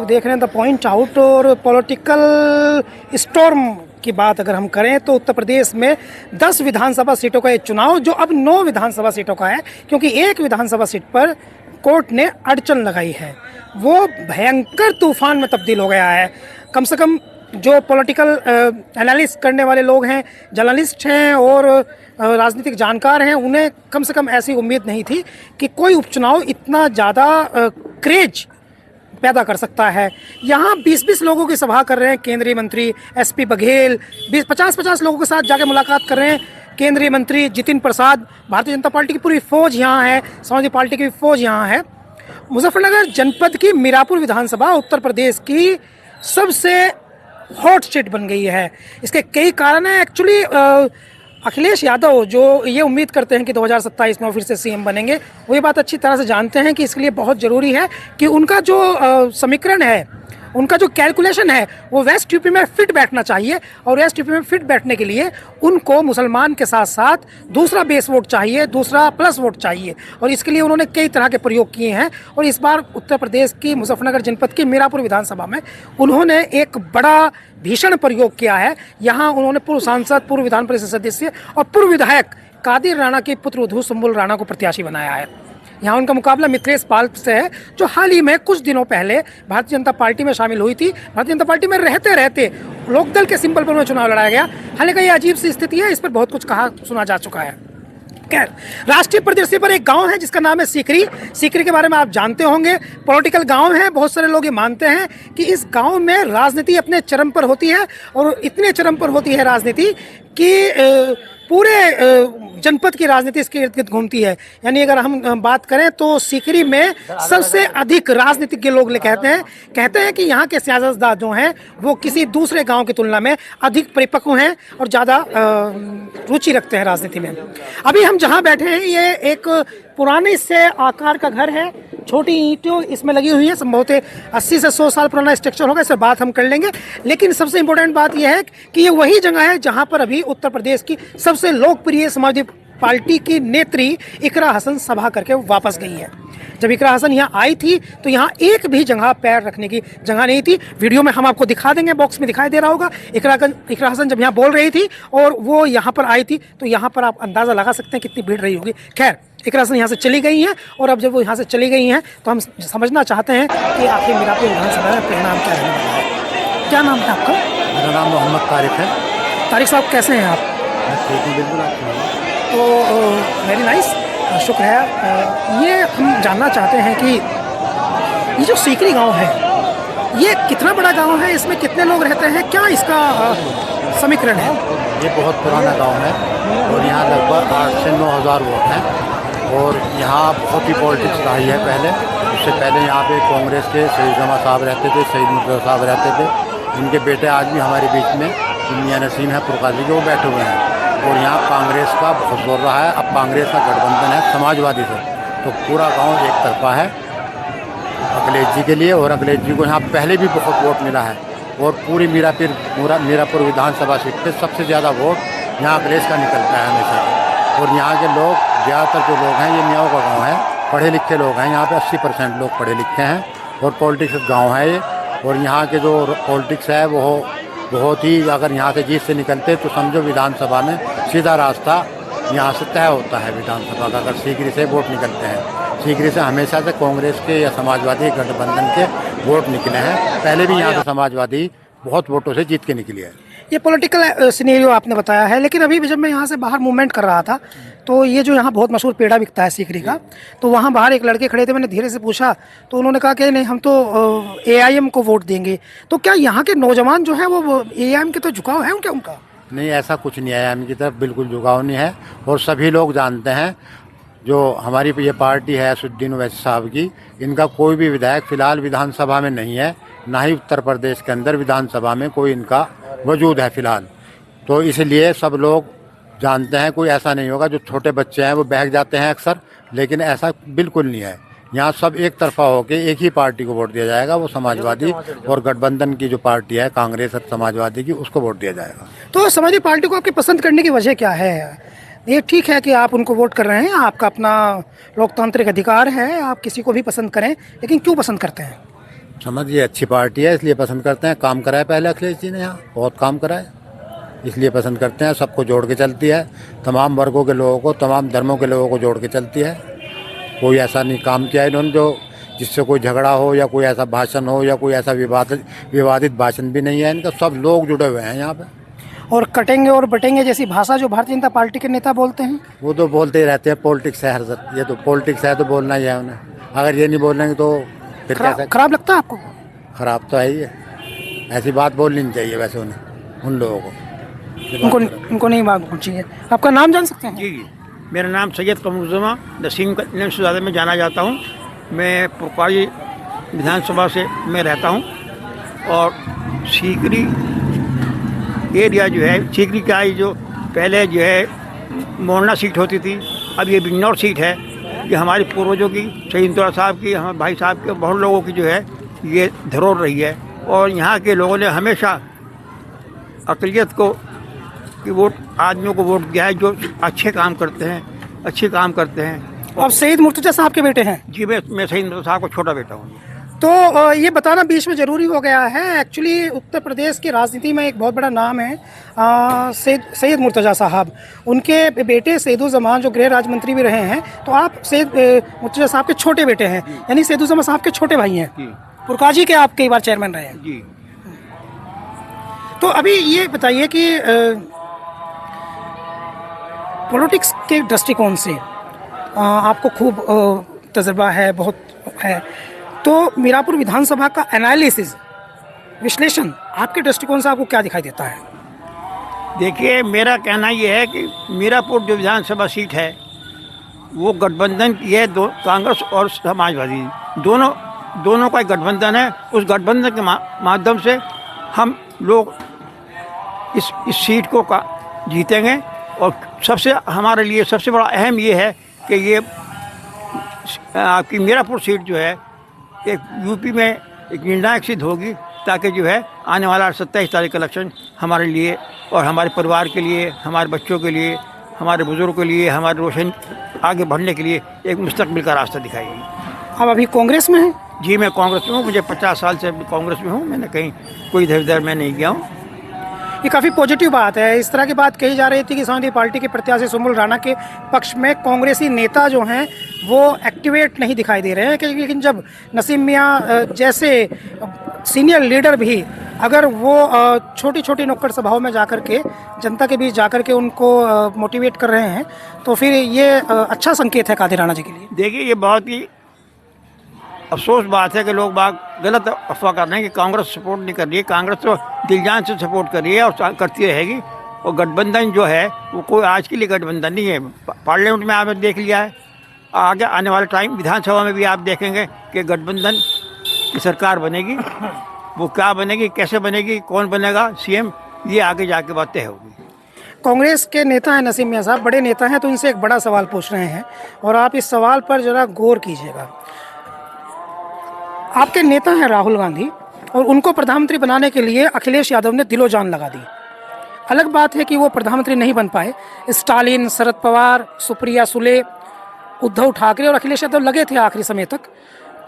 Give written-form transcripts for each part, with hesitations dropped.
देख रहे हैं द पॉइंट आउट। और पॉलिटिकल स्टॉर्म की बात अगर हम करें तो उत्तर प्रदेश में 10 विधानसभा सीटों का ये चुनाव जो अब 9 विधानसभा सीटों का है, क्योंकि एक विधानसभा सीट पर कोर्ट ने अड़चन लगाई है, वो भयंकर तूफान में तब्दील हो गया है। कम से कम जो पॉलिटिकल एनालिसिस करने वाले लोग हैं, जर्नलिस्ट हैं और राजनीतिक जानकार हैं, उन्हें कम से कम ऐसी उम्मीद नहीं थी कि कोई उपचुनाव इतना ज़्यादा क्रेज पैदा कर सकता है। यहाँ 20-20 लोगों की सभा कर रहे हैं केंद्रीय मंत्री एसपी बघेल, 50-50 लोगों के साथ जाके मुलाकात कर रहे हैं केंद्रीय मंत्री जितिन प्रसाद। भारतीय जनता पार्टी की पूरी फौज यहाँ है, समाजवादी पार्टी की फौज यहाँ है। मुजफ्फरनगर जनपद की मीरापुर विधानसभा उत्तर प्रदेश की सबसे हॉट सीट बन गई है। इसके कई कारण हैं। एक्चुअली अखिलेश यादव जो ये उम्मीद करते हैं कि 2027 में फिर से सीएम बनेंगे, वो ये बात अच्छी तरह से जानते हैं कि इसके लिए बहुत ज़रूरी है कि उनका जो समीकरण है, उनका जो कैलकुलेशन है, वो वेस्ट यूपी में फिट बैठना चाहिए। और वेस्ट यूपी में फिट बैठने के लिए उनको मुसलमान के साथ साथ दूसरा बेस वोट चाहिए, दूसरा प्लस वोट चाहिए। और इसके लिए उन्होंने कई तरह के प्रयोग किए हैं। और इस बार उत्तर प्रदेश की मुजफ्फरनगर जनपद की मीरापुर विधानसभा में उन्होंने एक बड़ा भीषण प्रयोग किया है। यहाँ उन्होंने पूर्व सांसद, पूर्व विधान परिषद सदस्य और पूर्व विधायक कादिर राणा के पुत्र उद्धव सुंबुल राणा को प्रत्याशी बनाया है। यहाँ उनका मुकाबला मिथिलेश पाल से है, जो हाल ही में कुछ दिनों पहले भारतीय जनता पार्टी में शामिल हुई थी। भारतीय जनता पार्टी में रहते रहते लोकदल के सिंबल पर चुनाव लड़ाया गया। हालांकि ये अजीब सी स्थिति है, इस पर बहुत कुछ कहा सुना जा चुका है। खैर, राष्ट्रीय परिदृश्य पर एक गांव है जिसका नाम है सीकरी। सीकरी के बारे में आप जानते होंगे, पॉलिटिकल गांव है। बहुत सारे लोग ये मानते हैं कि इस गांव में राजनीति अपने चरम पर होती है, और इतने चरम पर होती है राजनीति कि पूरे जनपद की राजनीति इसके इर्द गिर्द घूमती है। यानी अगर हम बात करें तो सीकरी में सबसे अधिक राजनीतिज्ञ लोग कहते हैं कि यहाँ के सियासतदान जो हैं वो किसी दूसरे गांव की तुलना में अधिक परिपक्व हैं और ज़्यादा रुचि रखते हैं राजनीति में। अभी हम जहाँ बैठे हैं ये एक पुराने से आकार का घर है, छोटी ईंटें इसमें लगी हुई है। संभवतः 80 से 100 साल पुराना स्ट्रक्चर होगा, इस पर बात हम कर लेंगे। लेकिन सबसे इम्पोर्टेंट बात यह है कि ये वही जगह है जहाँ पर अभी उत्तर प्रदेश की सबसे लोकप्रिय समाजवादी पार्टी की नेत्री इकरा हसन सभा करके वापस गई है। जब इकरा हसन यहाँ आई थी तो यहाँ एक भी जगह पैर रखने की जगह नहीं थी। वीडियो में हम आपको दिखा देंगे, बॉक्स में दिखाई दे रहा होगा। इकरा हसन जब यहाँ बोल रही थी और वो यहाँ पर आई थी तो यहाँ पर आप अंदाज़ा लगा सकते हैं कितनी भीड़ रही होगी। खैर, इकरा हसन यहाँ से चली गई हैं, और अब जब वो यहाँ से चली गई हैं तो हम समझना चाहते हैं कि आखिर मीरापुर विधानसभा में परिणाम क्या रहने वाला है। क्या नाम है आपका? मेरा नाम मोहम्मद तारिक है। तारिक साहब, कैसे हैं आप? ठीक हूँ, बिल्कुल आप सुनाइए। तो वेरी नाइस, शुक्र है। ये हम जानना चाहते हैं कि ये जो सीकरी गांव है, ये कितना बड़ा गांव है, इसमें कितने लोग रहते हैं, क्या इसका समीकरण है? ये बहुत पुराना गांव है और यहाँ लगभग 8 से 9 हज़ार वोट हैं। और यहाँ बहुत ही पॉलिटिक्स रही है पहले। उससे पहले यहाँ पे कांग्रेस के सईद जमा साहब रहते थे, सईद मुर्तज़ा साहब रहते थे। इनके बेटे आज भी हमारे बीच में मियां नसीम है पुरकाजी के, वो बैठे हुए हैं। और यहाँ कांग्रेस का बहुत जोर रहा है। अब कांग्रेस का गठबंधन है समाजवादी से, तो पूरा गांव एक तरफा है अखिलेश जी के लिए। और अखिलेश जी को यहाँ पहले भी बहुत वोट मिला है। और पूरी मीरापुर विधानसभा सीट पे सबसे ज़्यादा वोट यहाँ अखिलेश का निकलता है हमेशा। और यहाँ के लोग, ज़्यादातर जो लोग हैं, ये मियाँओं का गाँव है, पढ़े लिखे लोग हैं। यहाँ पे 80% लोग पढ़े लिखे हैं और पॉलिटिक्स गाँव है ये। और यहाँ के जो पॉलिटिक्स है वो बहुत ही, अगर यहाँ से जीत से निकलते तो समझो विधानसभा में सीधा रास्ता यहाँ से तय होता है विधानसभा का, अगर सीकरी से वोट निकलते हैं। सीकरी से हमेशा से कांग्रेस के या समाजवादी गठबंधन के वोट निकले हैं। पहले भी यहाँ से समाजवादी बहुत वोटों से जीत के निकली है। ये पॉलिटिकल सिनेरियो आपने बताया है, लेकिन अभी जब मैं यहाँ से बाहर मूवमेंट कर रहा था तो ये जो यहाँ बहुत मशहूर पेड़ा बिकता है सीकरी का, तो वहाँ बाहर एक लड़के खड़े थे। मैंने धीरे से पूछा तो उन्होंने कहा कि नहीं, हम तो AIM को वोट देंगे। तो क्या यहाँ के नौजवान जो हैं वो AIM के तो झुकाव है उनका? नहीं, ऐसा कुछ नहीं है। AIM की तरफ बिल्कुल झुकाव नहीं है। और सभी लोग जानते हैं, जो हमारी ये पार्टी है असदुद्दीन ओवैसी साहब की, इनका कोई भी विधायक फ़िलहाल विधानसभा में नहीं है, ना ही उत्तर प्रदेश के अंदर विधानसभा में कोई इनका वजूद है फ़िलहाल। तो इसलिए सब लोग जानते हैं, कोई ऐसा नहीं होगा। जो छोटे बच्चे हैं वो बहक जाते हैं अक्सर, लेकिन ऐसा बिल्कुल नहीं है। यहाँ सब एक तरफा होकर एक ही पार्टी को वोट दिया जाएगा, वो समाजवादी और गठबंधन की जो पार्टी है कांग्रेस और समाजवादी की, उसको वोट दिया जाएगा। तो समाजवादी पार्टी को आपकी पसंद करने की वजह क्या है? ये ठीक है कि आप उनको वोट कर रहे हैं, आपका अपना लोकतांत्रिक अधिकार है, आप किसी को भी पसंद करें, लेकिन क्यों पसंद करते हैं? समझिए अच्छी पार्टी है, इसलिए पसंद करते हैं। काम करा है पहले अखिलेश जी ने, यहाँ बहुत काम करा है, इसलिए पसंद करते हैं। सबको जोड़ के चलती है, तमाम वर्गों के लोगों को, तमाम धर्मों के लोगों को जोड़ के चलती है। कोई ऐसा नहीं काम किया है इन्होंने जो जिससे कोई झगड़ा हो या कोई ऐसा भाषण हो या कोई ऐसा विवादित भाषण भी नहीं है इनका। सब लोग जुड़े हुए हैं यहाँ पे। और कटेंगे और बटेंगे जैसी भाषा जो भारतीय जनता पार्टी के नेता बोलते हैं, वो तो बोलते ही रहते हैं, पॉलिटिक्स है हर सर, ये तो पॉलिटिक्स है तो बोलना ही है उन्हें। अगर ये नहीं बोलेंगे तो फिर कैसे? खराब लगता है आपको? खराब तो है ही है, ऐसी बात बोलनी नहीं चाहिए वैसे उन्हें, उन लोगों को। उनको नहीं बात पूछी है। आपका नाम जान सकते हैं? जी जी, मेरा नाम सैयद कमरुज़्ज़मा नसीम नसीम में जाना जाता हूँ। मैं पुरकाई विधानसभा से मैं रहता हूँ और सीकरी एरिया जो है, सीकरी का जो पहले जो है मोरना सीट होती थी, अब ये बिजनौर सीट है। ये हमारे पूर्वजों की, शहीद इंदौरा साहब की, हमारे भाई साहब के, बहुत लोगों की जो है ये धरोहर रही है। और यहाँ के लोगों ने हमेशा अक़लियत को कि वोट आदमियों को वोट दिया है जो अच्छे काम करते हैं। आप सईद मुर्तज़ा साहब के बेटे हैं? जी, मैं शहीद इंदौरा साहब को छोटा बेटा हूँ। तो ये बताना बीच में ज़रूरी हो गया है। एक्चुअली उत्तर प्रदेश की राजनीति में एक बहुत बड़ा नाम है सैयद मुर्तज़ा साहब। उनके बेटे सैदुज़्ज़मान जो गृह राज्य मंत्री भी रहे हैं, तो आप सैयद मुर्तज़ा साहब के छोटे बेटे हैं, यानी सैदुज़्ज़मान साहब के छोटे भाई हैं। पुरकाजी के आप कई बार चेयरमैन रहे हैं जी। तो अभी ये बताइए कि पॉलिटिक्स के दृष्टिकोण से आपको खूब तजुर्बा है, बहुत है, तो मीरापुर विधानसभा का एनालिसिस, विश्लेषण आपके दृष्टिकोण से आपको क्या दिखाई देता है? देखिए, मेरा कहना ये है कि मीरापुर जो विधानसभा सीट है वो गठबंधन की है, कांग्रेस और समाजवादी दोनों का गठबंधन है। उस गठबंधन के माध्यम से हम लोग इस सीट को जीतेंगे। और सबसे हमारे लिए सबसे बड़ा अहम ये है कि ये आपकी मीरापुर सीट जो है एक यूपी में एक निर्णायक सिद्ध होगी, ताकि जो है आने वाला 27 तारीख का इलेक्शन हमारे लिए और हमारे परिवार के लिए, हमारे बच्चों के लिए, हमारे बुजुर्गों के लिए, हमारे रोशन आगे बढ़ने के लिए एक मुस्तकबिल का रास्ता दिखाएगी। आप अभी कांग्रेस में हैं? जी, मैं कांग्रेस में हूँ। मुझे 50 साल से कांग्रेस में हूँ। मैंने कहीं कोई इधर उधर मैं नहीं गया हूँ। ये काफ़ी पॉजिटिव बात है। इस तरह की बात कही जा रही थी कि समाजवादी पार्टी के प्रत्याशी सुमुल राणा के पक्ष में कांग्रेसी नेता जो हैं वो एक्टिवेट नहीं दिखाई दे रहे हैं, लेकिन जब नसीम मियाँ जैसे सीनियर लीडर भी अगर वो छोटी छोटी नुक्कड़ सभाओं में जाकर के जनता के बीच जाकर के उनको मोटिवेट कर रहे हैं, तो फिर ये अच्छा संकेत है कादिर राणा जी के लिए। देखिए, ये बहुत ही अफसोस बात है कि लोग बाग गलत अफवाह कर रहे हैं कि कांग्रेस सपोर्ट नहीं कर रही है। कांग्रेस तो दिलजान से सपोर्ट कर रही है और करती रहेगी। और गठबंधन जो है वो कोई आज के लिए गठबंधन नहीं है। पार्लियामेंट में आपने देख लिया है, आगे आने वाले टाइम विधानसभा में भी आप देखेंगे कि गठबंधन की सरकार बनेगी। वो क्या बनेगी, कैसे बनेगी, कौन बनेगा सीएम, ये आगे जाके बात तय होगी। कांग्रेस के नेता हैं नसीम मियाँ साहब, बड़े नेता हैं, तो इनसे एक बड़ा सवाल पूछ रहे हैं और आप इस सवाल पर ज़रा गौर कीजिएगा। आपके नेता हैं राहुल गांधी और उनको प्रधानमंत्री बनाने के लिए अखिलेश यादव ने दिलो जान लगा दी। अलग बात है कि वो प्रधानमंत्री नहीं बन पाए। स्टालिन, शरद पवार, सुप्रिया सुले, उद्धव ठाकरे और अखिलेश यादव लगे थे आखिरी समय तक।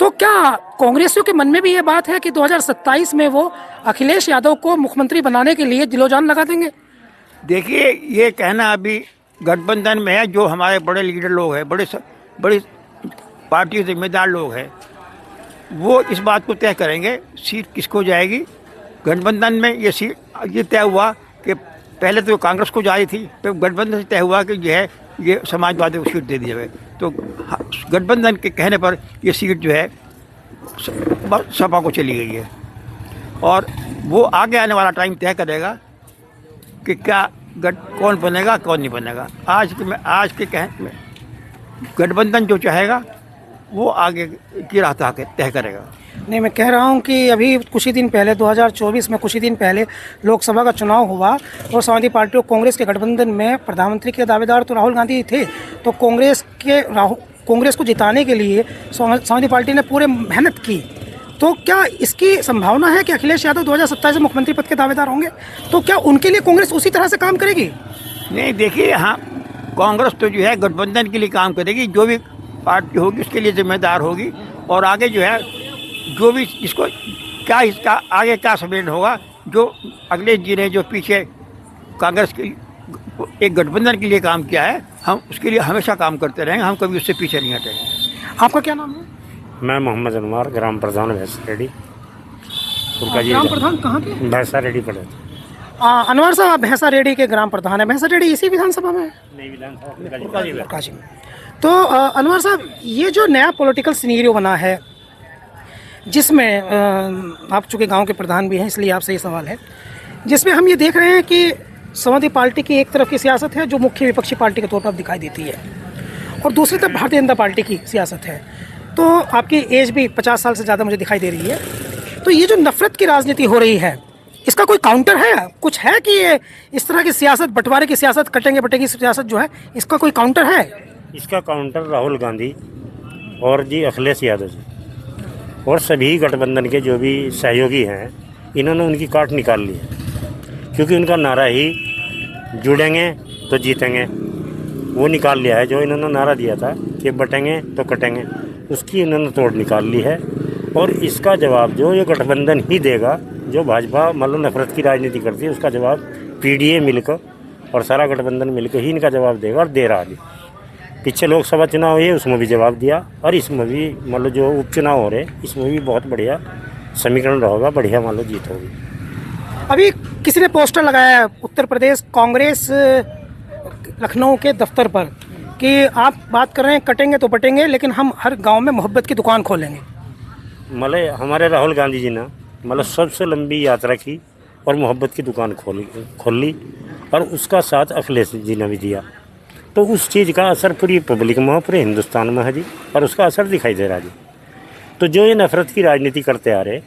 तो क्या कांग्रेसियों के मन में भी ये बात है कि 2027 में वो अखिलेश यादव को मुख्यमंत्री बनाने के लिए दिलो जान लगा देंगे? देखिए, ये कहना अभी गठबंधन में है। जो हमारे बड़े लीडर लोग हैं, बड़ी पार्टी के जिम्मेदार लोग हैं, वो इस बात को तय करेंगे सीट किसको जाएगी। गठबंधन में ये सीट ये तय हुआ कि पहले तो कांग्रेस को जा रही थी, तो गठबंधन से तय हुआ कि जो है ये समाजवादी को सीट दे दी जाए। तो गठबंधन के कहने पर ये सीट जो है सपा को चली गई है और वो आगे आने वाला टाइम तय करेगा कि क्या कौन बनेगा कौन नहीं बनेगा। आज के कहने में गठबंधन जो चाहेगा वो आगे की राह तय करेगा। नहीं, मैं कह रहा हूँ कि अभी कुछ ही दिन पहले 2024 में कुछ ही दिन पहले लोकसभा का चुनाव हुआ और समाजवादी पार्टी और कांग्रेस के गठबंधन में प्रधानमंत्री के दावेदार तो राहुल गांधी थे। तो कांग्रेस को जिताने के लिए समाजवादी पार्टी ने पूरे मेहनत की। तो क्या इसकी संभावना है कि अखिलेश यादव 2027 में मुख्यमंत्री पद के दावेदार होंगे? तो क्या उनके लिए कांग्रेस उसी तरह से काम करेगी? नहीं, देखिए, हाँ, कांग्रेस तो जो है गठबंधन के लिए काम करेगी। जो भी पार्टी होगी उसके लिए जिम्मेदार होगी और आगे जो है जो भी इसको क्या इसका आगे क्या सम्मेलन होगा, जो अखिलेश जी ने जो पीछे कांग्रेस की एक गठबंधन के लिए काम किया है, हम उसके लिए हमेशा काम करते रहेंगे, हम कभी उससे पीछे नहीं हटेंगे। आपका क्या नाम है? मैं मोहम्मद अनवर, ग्राम प्रधान भैंसा रेडी। ग्राम प्रधान कहाँ के? भैंसा रेडी पड़े। अनवर साहब, आप भैंसा रेडी के ग्राम प्रधान है। भैंसा रेडी इसी विधानसभा में है? नहीं, विधानसभा काजी में। तो अनवर साहब, ये जो नया पॉलिटिकल सिनेरियो बना है, जिसमें आप चूँकि गांव के प्रधान भी हैं, इसलिए आपसे ये सवाल है, जिसमें हम ये देख रहे हैं कि समाजवादी पार्टी की एक तरफ की सियासत है जो मुख्य विपक्षी पार्टी के तौर पर अब दिखाई देती है, और दूसरी तरफ भारतीय जनता पार्टी की सियासत है। तो आपकी एज भी 50 साल से ज़्यादा मुझे दिखाई दे रही है। तो ये जो नफरत की राजनीति हो रही है, इसका कोई काउंटर है? कुछ है कि ये इस तरह की सियासत, बंटवारे की सियासत, कटेंगे बटेंगे सियासत जो है, इसका कोई काउंटर है? इसका काउंटर राहुल गांधी और जी अखिलेश यादव जी और सभी गठबंधन के जो भी सहयोगी हैं, इन्होंने उनकी काट निकाल ली है। क्योंकि उनका नारा ही जुड़ेंगे तो जीतेंगे, वो निकाल लिया है। जो इन्होंने नारा दिया था कि बटेंगे तो कटेंगे, उसकी इन्होंने तोड़ निकाल ली है। और इसका जवाब जो ये गठबंधन ही देगा, जो भाजपा मतलब नफरत की राजनीति करती है, उसका जवाब पीडीए मिलकर और सारा गठबंधन मिलकर ही इनका जवाब देगा, और दे रहा है। पीछे लोकसभा चुनाव हुए, उसमें भी जवाब दिया, और इसमें भी मतलब जो उपचुनाव हो रहे, इसमें भी बहुत बढ़िया समीकरण रहेगा, बढ़िया मान लो जीत होगी। अभी किसी ने पोस्टर लगाया है उत्तर प्रदेश कांग्रेस लखनऊ के दफ्तर पर कि आप बात कर रहे हैं कटेंगे तो बटेंगे, लेकिन हम हर गांव में मोहब्बत की दुकान खोलेंगे। मतलब हमारे राहुल गांधी जी ने मतलब सबसे लंबी यात्रा की और मोहब्बत की दुकान खोल ली, और उसका साथ अखिलेश जी ने भी दिया। तो उस चीज़ का असर पूरी पब्लिक में, पूरे हिंदुस्तान में है जी, और उसका असर दिखाई दे रहा है जी। तो जो ये नफरत की राजनीति करते आ रहे,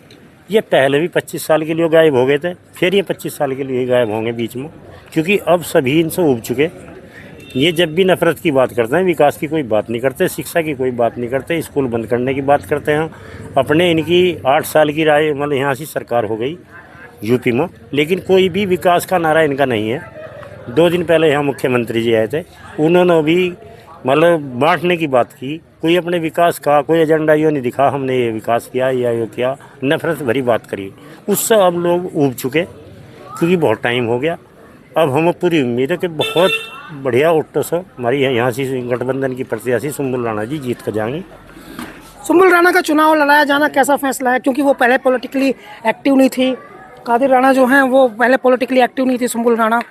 ये पहले भी 25 साल के लिए गायब हो गए थे, फिर ये 25 साल के लिए गायब होंगे बीच में, क्योंकि अब सभी इनसे उब चुके। ये जब भी नफरत की बात करते हैं, विकास की कोई बात नहीं करते, शिक्षा की कोई बात नहीं करते, स्कूल बंद करने की बात करते हैं। अपने इनकी 8 साल की राय मतलब यहाँ से सरकार हो गई यूपी में, लेकिन कोई भी विकास का नारा इनका नहीं है। 2 दिन पहले यहाँ मुख्यमंत्री जी आए थे, उन्होंने भी मतलब बांटने की बात की, कोई अपने विकास का कोई एजेंडा ये नहीं दिखा, हमने ये विकास किया या ये किया, नफरत भरी बात करी। उससे अब लोग ऊब चुके, क्योंकि बहुत टाइम हो गया। अब हमें पूरी उम्मीद है कि बहुत बढ़िया वोटों से हमारी यहाँ से गठबंधन की प्रत्याशी सुम्बुल राणा जी जीत कर जाएंगी। सुम्बुल राणा का चुनाव लड़ाया जाना कैसा फैसला है? क्योंकि वो पहले पॉलिटिकली एक्टिव नहीं थी, कादिर राणा जो हैं वो पहले पॉलिटिकली एक्टिव नहीं थी, सुम्बुल राणा,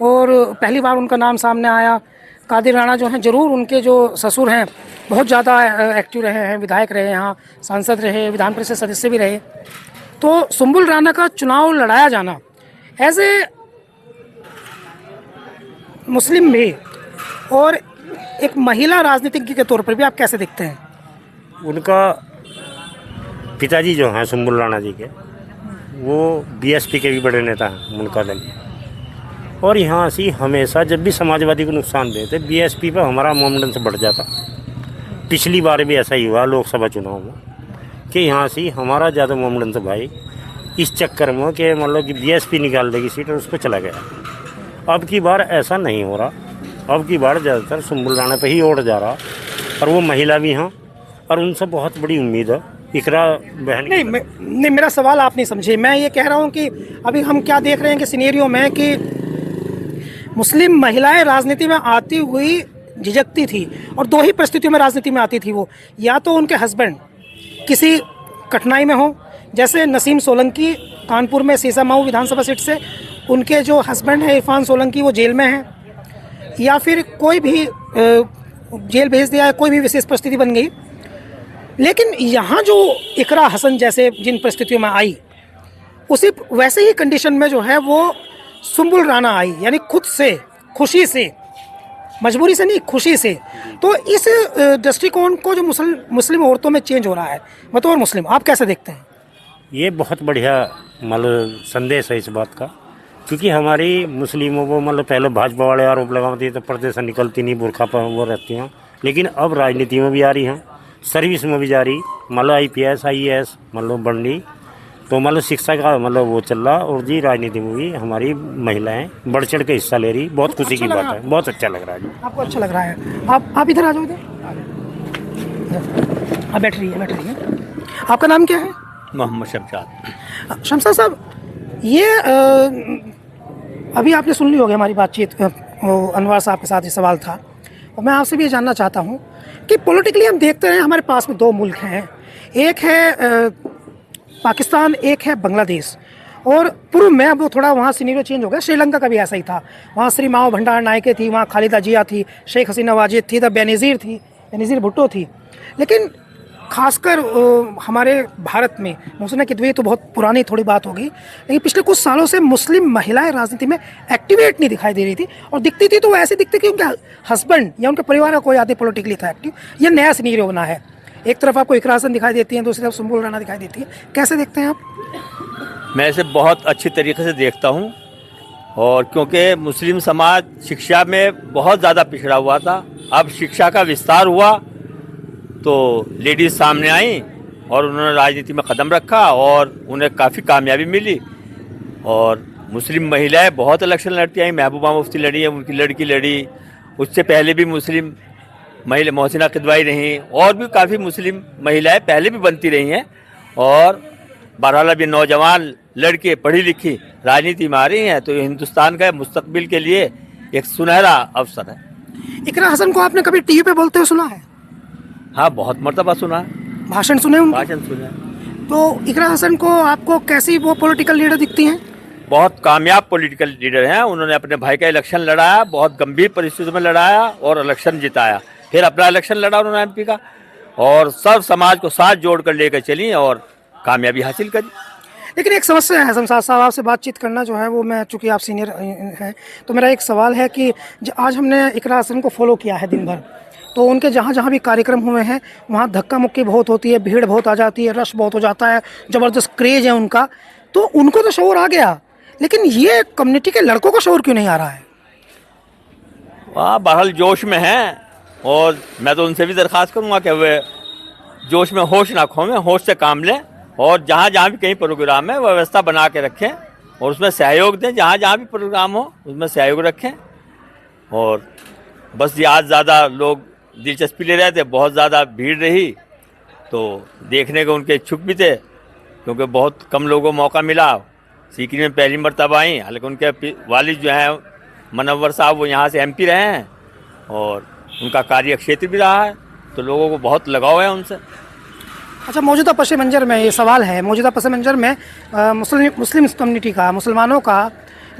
और पहली बार उनका नाम सामने आया। कादिर राणा जो हैं, ज़रूर उनके जो ससुर हैं बहुत ज़्यादा एक्टिव रहे हैं, विधायक रहे, यहाँ सांसद रहे, विधान परिषद सदस्य भी रहे। तो सुम्बुल राणा का चुनाव लड़ाया जाना एज ए मुस्लिम भी और एक महिला राजनीतिज्ञ के तौर पर भी आप कैसे देखते हैं? उनका पिताजी जो हैं सुम्बुल राणा जी के, वो बीएसपी के भी बड़े नेता हैं, उनका दल। और यहाँ से हमेशा जब भी समाजवादी को नुकसान देते, बीएसपी पर हमारा मोमडन से बढ़ जाता। पिछली बार भी ऐसा ही हुआ लोकसभा चुनाव में कि यहाँ से हमारा ज़्यादा मोमडन से भाई इस चक्कर में कि मतलब कि बीएसपी निकाल देगी सीट, और उस पर चला गया। अब की बार ऐसा नहीं हो रहा, अब की बार ज़्यादातर सुम्बुल राणा पे ही ओट जा रहा, और वो महिला भी हैं, और उनसे बहुत बड़ी उम्मीद है। इकरा बहन नहीं, मेरा सवाल आप नहीं समझे। मैं ये कह रहा हूँ कि अभी हम क्या देख रहे हैं कि सिनेरियो में कि मुस्लिम महिलाएं राजनीति में आती हुई झिझकती थी, और 2 ही परिस्थितियों में राजनीति में आती थी वो, या तो उनके हस्बैंड किसी कठिनाई में हो, जैसे नसीम सोलंकी कानपुर में सीसामाऊ विधानसभा सीट से उनके जो हस्बैंड हैं इरफान सोलंकी वो जेल में हैं, या फिर कोई भी जेल भेज दिया, कोई भी विशेष परिस्थिति बन गई। लेकिन यहाँ जो इकरा हसन जैसे जिन परिस्थितियों में आई, उसी वैसे ही कंडीशन में जो है वो सुम्बुल राणा आई, यानी खुद से, खुशी से, मजबूरी से नहीं, खुशी से। तो इस दृष्टिकोण को जो मुस्लिम औरतों में चेंज हो रहा है बतौर मुस्लिम, आप कैसे देखते हैं? ये बहुत बढ़िया मतलब संदेश है इस बात का, क्योंकि हमारी मुस्लिमों को मतलब पहले भाजपा वाले आरोप लगाते थे तो पर्दे से निकलती नहीं, बुरखा पर वो रहती हैं, लेकिन अब राजनीति में भी आ रही हैं, सर्विस में भी जा रही, मतलब IPS IAS मतलब बननी, तो मतलब शिक्षा का मतलब वो चल रहा, और जी राजनीति में भी हमारी महिलाएं बढ़ चढ़ के हिस्सा ले रही, बहुत खुशी की बात है, बहुत अच्छा लग रहा है। आपको अच्छा लग रहा है? आप इधर आ जाओ, इधर आप बैठ रही है। आपका नाम क्या है? मोहम्मद शमशाद। शमशाद साहब, ये अभी आपने सुन ली होगी हमारी बातचीत, अनवर साहब के साथ ये सवाल था, और मैं आपसे भी ये जानना चाहता हूँ कि पॉलिटिकली हम देखते हैं हमारे पास में दो मुल्क हैं, एक है पाकिस्तान, एक है बांग्लादेश। और पूर्व में अब थोड़ा वहाँ सिनेरियो चेंज हो गया, श्रीलंका का भी ऐसा ही था, वहाँ श्री माओ भंडार नायके थी, वहाँ खालिदा जिया थी, शेख हसीना वाजिद थी, तब बेनज़ीर भुट्टो थी। लेकिन खासकर हमारे भारत में मुहसिना किदवई तो बहुत पुरानी थोड़ी बात होगी, लेकिन पिछले कुछ सालों से मुस्लिम महिलाएं राजनीति में एक्टिवेट नहीं दिखाई दे रही थी, और दिखती थी तो वो ऐसे दिखती कि उनके हस्बैंड या उनके परिवार का कोई आदमी पॉलिटिकली था एक्टिव। ये नया सिनेरियो बना है, एक तरफ आपको इकरा हसन दिखाई देती है, दूसरी तरफ सुम्बुल राना दिखाई देती है, कैसे देखते हैं आप? मैं इसे बहुत अच्छी तरीके से देखता हूँ, और क्योंकि मुस्लिम समाज शिक्षा में बहुत ज़्यादा पिछड़ा हुआ था, अब शिक्षा का विस्तार हुआ तो लेडीज़ सामने आई और उन्होंने राजनीति में कदम रखा और उन्हें काफ़ी कामयाबी मिली। और मुस्लिम महिलाएं बहुत इलेक्शन लड़ती आई, महबूबा मुफ्ती लड़ी है, उनकी लड़की लड़ी, उससे पहले भी मुस्लिम महिला मोहसिना किदवाई रहीं, और भी काफ़ी मुस्लिम महिलाएं पहले भी बनती रही हैं। और बहरहाल अभी नौजवान लड़के पढ़ी लिखी राजनीति में आ रही हैं, तो ये हिंदुस्तान का मुस्तकबिल के लिए एक सुनहरा अवसर है। इकरा हसन को आपने कभी टीवी पे बोलते हुए सुना है? हाँ, बहुत मर्तबा सुना है, भाषण सुने उनके? भाषण सुना। तो इकरा हसन को आपको कैसी वो पॉलिटिकल लीडर दिखती हैं? बहुत कामयाब पॉलिटिकल लीडर हैं। उन्होंने अपने भाई का इलेक्शन लड़ाया, बहुत गंभीर परिस्थितियों में लड़ाया और इलेक्शन जिताया, फिर अपना इलेक्शन लड़ा उन्होंने एमपी का, और सब समाज को साथ जोड़ कर लेकर चली और कामयाबी हासिल करी। लेकिन एक समस्या है शमशाद साहब, आपसे बातचीत करना जो है वो, मैं चूँकि आप सीनियर हैं तो मेरा एक सवाल है कि आज हमने इकरा हसन को फॉलो किया है दिन भर, तो उनके जहाँ जहाँ भी कार्यक्रम हुए हैं वहाँ धक्का मुक्की बहुत होती है, भीड़ बहुत आ जाती है, रश बहुत हो जाता है, ज़बरदस्त क्रेज है उनका, तो उनको तो शोर आ गया, लेकिन ये कम्युनिटी के लड़कों को शोर क्यों नहीं आ रहा है? वहाँ बहरहाल जोश में हैं, और मैं तो उनसे भी दरख्वास्त करूँगा कि वे जोश में होश ना खोवें, होश से काम लें, और जहाँ जहाँ भी कहीं प्रोग्राम है व्यवस्था बना के रखें और उसमें सहयोग दें, जहाँ जहाँ भी प्रोग्राम हो उसमें सहयोग रखें। और बस ये आज ज़्यादा लोग दिलचस्पी ले रहे थे, बहुत ज़्यादा भीड़ रही, तो देखने को उनके इच्छुक भी थे, क्योंकि बहुत कम लोगों को मौका मिला। सीकरी में पहली मरतबा आई, हालांकि उनके वालिद जो हैं मनव्वर साहब, वो यहाँ से एमपी रहे हैं और उनका कार्य क्षेत्र भी रहा है, तो लोगों को बहुत लगाव है उनसे। अच्छा, मौजूदा पस मंज़र में ये सवाल है, मौजूदा पस मंज़र में मुस्लिम कम्युनिटी का, मुसलमानों का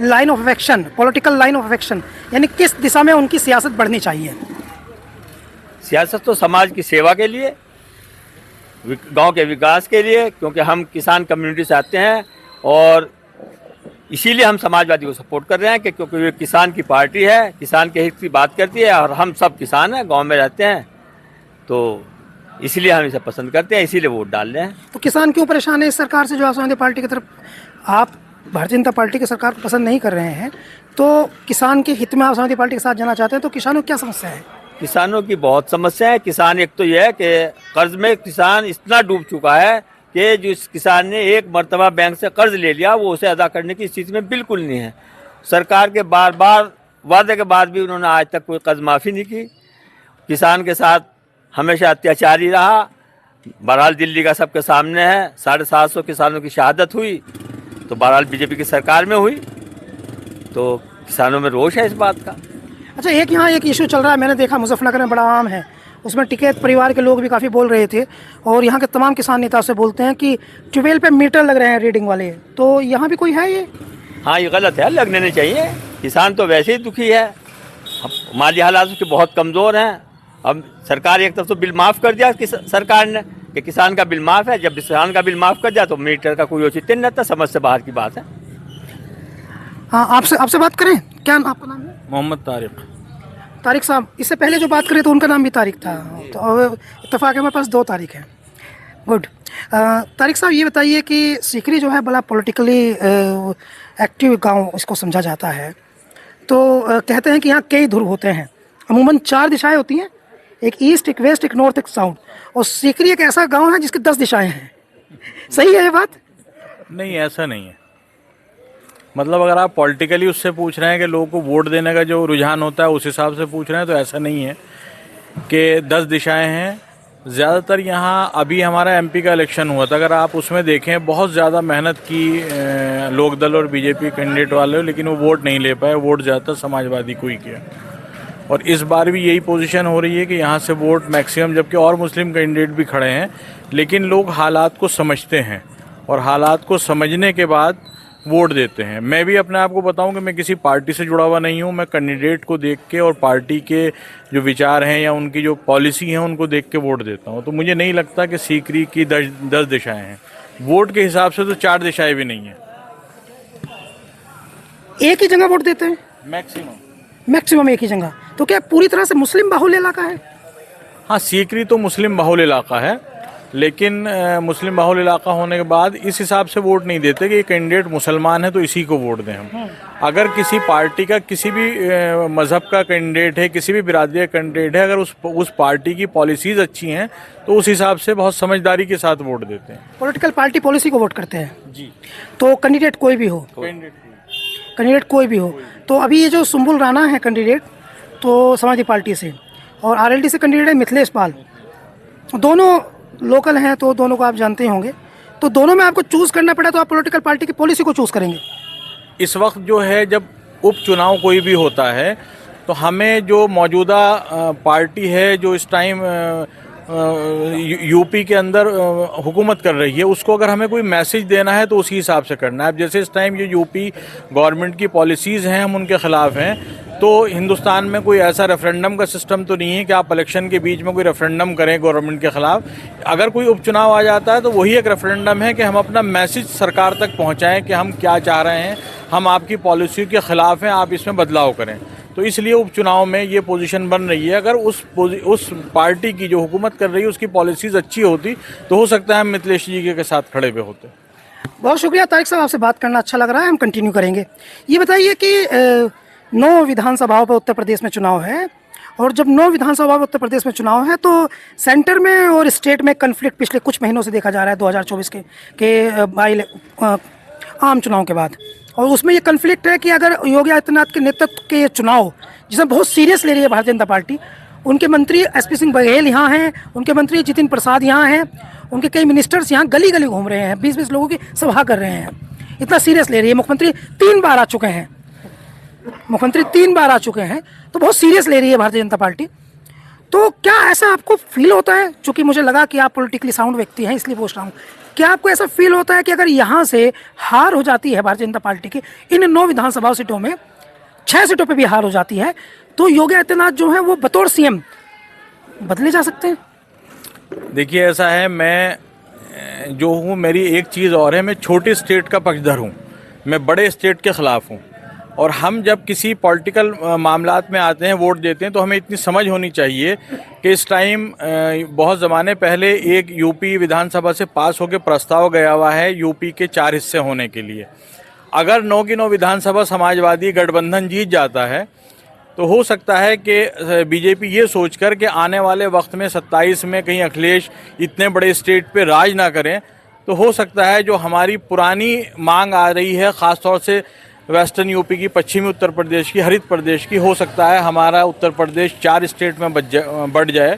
line of action, political line of action, यानी किस दिशा में उनकी सियासत बढ़नी चाहिए? सियासत तो समाज की सेवा के लिए, गांव के विकास के लिए, क्योंकि हम किसान कम्युनिटी से आते हैं और इसीलिए हम समाजवादी को सपोर्ट कर रहे हैं कि क्योंकि ये किसान की पार्टी है, किसान के हित की बात करती है, और हम सब किसान हैं, गांव में रहते हैं, तो इसलिए हम इसे पसंद करते हैं, इसीलिए वोट डाल रहे हैं। तो किसान क्यों परेशान है इस सरकार से, जो आप समाजवादी पार्टी की तरफ, आप भारतीय जनता पार्टी की सरकार को पसंद नहीं कर रहे हैं, तो किसान के हित में आप समाजवादी पार्टी के साथ जाना चाहते हैं, तो किसानों की क्या समस्या है? किसानों की बहुत समस्या है। किसान, एक तो यह है कि कर्ज में किसान इतना डूब चुका है कि जिस किसान ने एक मरतबा बैंक से कर्ज ले लिया वो उसे अदा करने की स्थिति में बिल्कुल नहीं है। सरकार के बार बार वादे के बाद भी उन्होंने आज तक कोई कर्ज माफ़ी नहीं की। किसान के साथ हमेशा अत्याचार ही रहा। बहरहाल दिल्ली का सबके सामने है, 750 किसानों की शहादत हुई, तो बहरहाल बीजेपी की सरकार में हुई, तो किसानों में रोष है इस बात का। अच्छा, एक यहाँ एक इशू चल रहा है, मैंने देखा मुजफ्फरनगर में बड़ा आम है, उसमें टिकैत परिवार के लोग भी काफ़ी बोल रहे थे, और यहाँ के तमाम किसान नेता से बोलते हैं कि ट्यूबवेल पे मीटर लग रहे हैं रीडिंग वाले, तो यहाँ भी कोई है ये? हाँ, ये गलत है, लगने नहीं चाहिए। किसान तो वैसे ही दुखी है, माली हालात उसके बहुत कमज़ोर हैं। अब सरकार एक तरफ तो बिल माफ़ कर दिया सरकार ने कि किसान का बिल माफ़ है, जब किसान का बिल माफ़ कर दिया तो मीटर का कोई औचित्य नहीं रहता, समझ से बाहर की बात है। हाँ, आपसे बात करें, क्या आपका नाम है? मोहम्मद तारिक साहब, इससे पहले जो बात करें तो उनका नाम भी तारिक था, तो इत्तेफाक है, हमारे पास 2 तारिक हैं। गुड। तारिक साहब, ये बताइए कि सीकरी जो है बड़ा पॉलिटिकली एक्टिव गांव इसको समझा जाता है, तो कहते हैं कि यहाँ कई ध्रुव होते हैं, अमूमन 4 दिशाएं होती हैं, एक ईस्ट, एक वेस्ट, एक नॉर्थ, एक साउथ, और सीकरी एक ऐसा गांव है जिसकी 10 दिशाएं हैं। सही है ये बात? नहीं, ऐसा नहीं है। मतलब अगर आप पॉलिटिकली उससे पूछ रहे हैं कि लोगों को वोट देने का जो रुझान होता है उस हिसाब से पूछ रहे हैं, तो ऐसा नहीं है कि 10 दिशाएं हैं। ज़्यादातर यहाँ अभी हमारा एमपी का इलेक्शन हुआ था, अगर आप उसमें देखें बहुत ज़्यादा मेहनत की लोकदल और बीजेपी कैंडिडेट वाले, लेकिन वो वोट नहीं ले पाए। वोट ज़्यादातर समाजवादी को ही किया। और इस बार भी यही पोजीशन हो रही है कि यहाँ से वोट मैक्सिमम, जबकि और मुस्लिम कैंडिडेट भी खड़े हैं, लेकिन लोग हालात को समझते हैं और हालात को समझने के बाद वोट देते हैं। मैं भी अपने आप को बताऊं कि मैं किसी पार्टी से जुड़ा हुआ नहीं हूं। मैं कैंडिडेट को देख के और पार्टी के जो विचार हैं या उनकी जो पॉलिसी है उनको देख के वोट देता हूं। तो मुझे नहीं लगता कि सीकरी की 10 दिशाएं हैं। वोट के हिसाब से तो 4 दिशाएं भी नहीं हैं। एक ही जगह वोट देते हैं मैक्सिमम एक ही जगह। तो क्या पूरी तरह से मुस्लिम बाहुल्य इलाका है? हाँ, सीकरी तो मुस्लिम बाहुल्य इलाका है, लेकिन मुस्लिम बाहुल्य इलाका होने के बाद इस हिसाब से वोट नहीं देते कि ये कैंडिडेट मुसलमान है तो इसी को वोट दें हम। अगर किसी पार्टी का किसी भी मज़हब का कैंडिडेट है, किसी भी बिरादरी का कैंडिडेट है, अगर उस पार्टी की पॉलिसीज़ अच्छी हैं तो उस हिसाब से बहुत समझदारी के साथ वोट देते हैं। पॉलिटिकल पार्टी पॉलिसी को वोट करते हैं जी। तो कैंडिडेट कोई भी हो, तो अभी ये जो सुंबुल राणा है कैंडिडेट, तो समाजवादी पार्टी से, और आरएलडी से कैंडिडेट है मिथिलेश पाल, दोनों लोकल हैं तो दोनों को आप जानते ही होंगे। तो दोनों में आपको चूज़ करना पड़ा तो आप पॉलिटिकल पार्टी की पॉलिसी को चूज़ करेंगे? इस वक्त जो है, जब उपचुनाव कोई भी होता है तो हमें जो मौजूदा पार्टी है जो इस टाइम यूपी के अंदर हुकूमत कर रही है, उसको अगर हमें कोई मैसेज देना है तो उसी हिसाब से करना है। अब जैसे इस टाइम ये यूपी गवर्नमेंट की पॉलिसीज़ हैं, हम उनके ख़िलाफ़ हैं, तो हिंदुस्तान में कोई ऐसा रेफरेंडम का सिस्टम तो नहीं है कि आप इलेक्शन के बीच में कोई रेफरेंडम करें गवर्नमेंट के ख़िलाफ़। अगर कोई उपचुनाव आ जाता है तो वही एक रेफरेंडम है कि हम अपना मैसेज सरकार तक पहुंचाएं कि हम क्या चाह रहे हैं, हम आपकी पॉलिसी के ख़िलाफ़ हैं, आप इसमें बदलाव करें। तो इसलिए उपचुनाव में ये पोजीशन बन रही है। अगर उस पार्टी की जो हुकूमत कर रही है उसकी पॉलिसीज़ अच्छी होती तो हो सकता है हम मिथिलेश जी के साथ खड़े हुए होते। बहुत शुक्रिया तारिक साहब, आपसे बात करना अच्छा लग रहा है, हम कंटिन्यू करेंगे। ये बताइए कि 9 विधानसभाओं पर उत्तर प्रदेश में चुनाव है, और जब 9 विधानसभाओं पर उत्तर प्रदेश में चुनाव है तो सेंटर में और स्टेट में कन्फ्लिक्ट पिछले कुछ महीनों से देखा जा रहा है 2024 के आम चुनाव के बाद। और उसमें ये कन्फ्लिक्ट है कि अगर योगी आदित्यनाथ के नेतृत्व के चुनाव, जिसे बहुत सीरियस ले रही है भारतीय जनता पार्टी, उनके मंत्री एसपी सिंह बघेल यहाँ हैं, उनके मंत्री जितिन प्रसाद यहाँ हैं, उनके कई मिनिस्टर्स यहाँ गली गली घूम रहे हैं, 20-20 लोगों की सभा कर रहे हैं, इतना सीरियस ले रही है। मुख्यमंत्री 3 बार आ चुके हैं, तो बहुत सीरियस ले रही है भारतीय जनता पार्टी। तो क्या ऐसा आपको फील होता है, चूंकि मुझे लगा कि आप पॉलिटिकली साउंड व्यक्ति हैं इसलिए पूछ रहा हूँ, क्या आपको ऐसा फील होता है कि अगर यहाँ से हार हो जाती है भारतीय जनता पार्टी की इन 9 विधानसभा सीटों में, 6 सीटों पे भी हार हो जाती है, तो योगी आदित्यनाथ जो है वो बतौर सीएम बदले जा सकते हैं? देखिए, ऐसा है, मैं जो हूँ, मेरी एक चीज़ और है, मैं छोटे स्टेट का पक्षधर हूँ, मैं बड़े स्टेट के ख़िलाफ़ हूँ। और हम जब किसी पॉलिटिकल मामलात में आते हैं, वोट देते हैं, तो हमें इतनी समझ होनी चाहिए कि इस टाइम बहुत ज़माने पहले एक यूपी विधानसभा से पास होकर प्रस्ताव गया हुआ है यूपी के 4 हिस्से होने के लिए। अगर 9 की 9 विधानसभा समाजवादी गठबंधन जीत जाता है तो हो सकता है कि बीजेपी ये सोचकर कि आने वाले वक्त में 27 में कहीं अखिलेश इतने बड़े स्टेट पे राज ना करें, तो हो सकता है जो हमारी पुरानी मांग आ रही है, ख़ास तौर से वेस्टर्न यूपी की, पश्चिमी उत्तर प्रदेश की, हरित प्रदेश की, हो सकता है हमारा उत्तर प्रदेश 4 स्टेट में बढ़ जाए।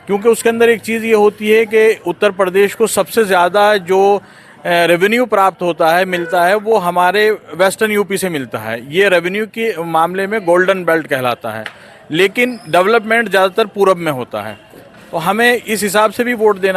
क्योंकि उसके अंदर एक चीज़ ये होती है कि उत्तर प्रदेश को सबसे ज़्यादा जो रेवेन्यू प्राप्त होता है, मिलता है, वो हमारे वेस्टर्न यूपी से मिलता है। ये रेवेन्यू के मामले में गोल्डन बेल्ट कहलाता है, लेकिन डेवलपमेंट ज़्यादातर पूरब में होता है। तो हमें इस हिसाब से भी वोट देना